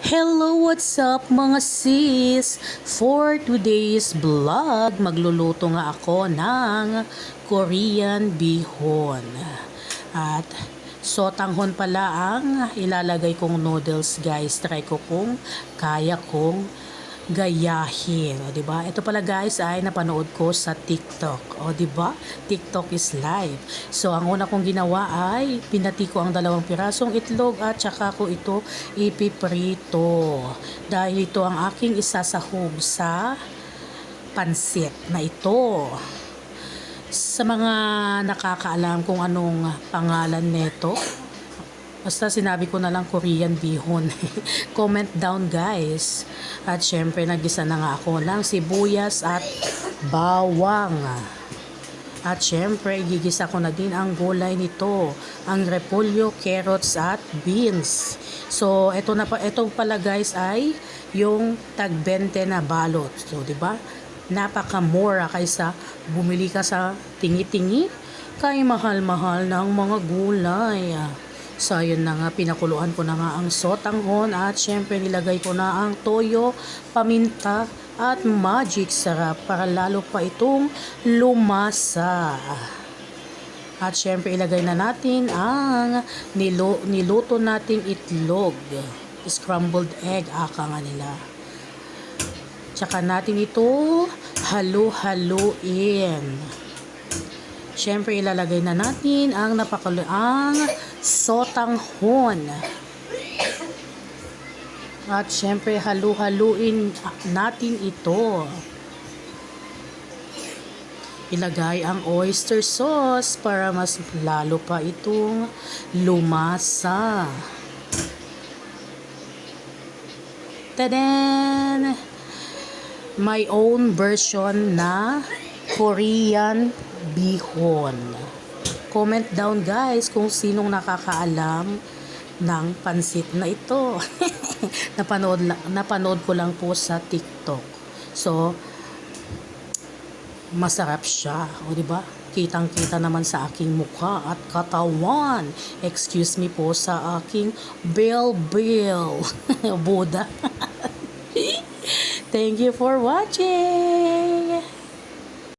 Hello, what's up mga sis? For today's vlog, magluluto nga ako ng Korean bihon. At sotanghon pala ang ilalagay kong noodles guys. Try ko kung kaya kong gayahin. O, diba? Ito pala guys ay napanood ko sa TikTok. O, diba? TikTok is live. So, ang una kong ginawa ay pinati ko ang 2 pirasong itlog at saka ko ito ipiprito. Dahil ito ang aking isasahog sa pansit na ito. Sa mga nakakaalam kung anong pangalan nito, basta sinabi ko na lang Korean bihon. Comment down guys. At syempre nagisa na nga ako ng sibuyas at bawang. At syempre gigisa ko na din ang gulay nito. Ang repolyo, carrots at beans. So ito pala guys ay yung tag-20 na balot. So 'di ba? Napakamura kaysa bumili ka sa tingi-tingi. Kay mahal-mahal ng mga gulay. So, ayun na nga, pinakuluan ko na nga ang sotanghon at syempre nilagay ko na ang toyo, paminta at magic sarap para lalo pa itong lumasa. At syempre ilagay na natin ang niluto nating itlog, scrambled egg, aka nga nila. Tsaka natin ito halu-haluin. Siyempre, ilalagay na natin ang napakaluang sotanghon. At siyempre, halu-haluin natin ito. Ilagay ang oyster sauce para mas lalo pa itong lumasa. Tadan! My own version na Korean bihon. Comment down guys kung sinong nakakaalam ng pansit na ito. napanood ko lang po sa TikTok. So, masarap siya. O diba? Kitang-kita naman sa aking mukha at katawan. Excuse me po sa aking bill. Buda. Thank you for watching.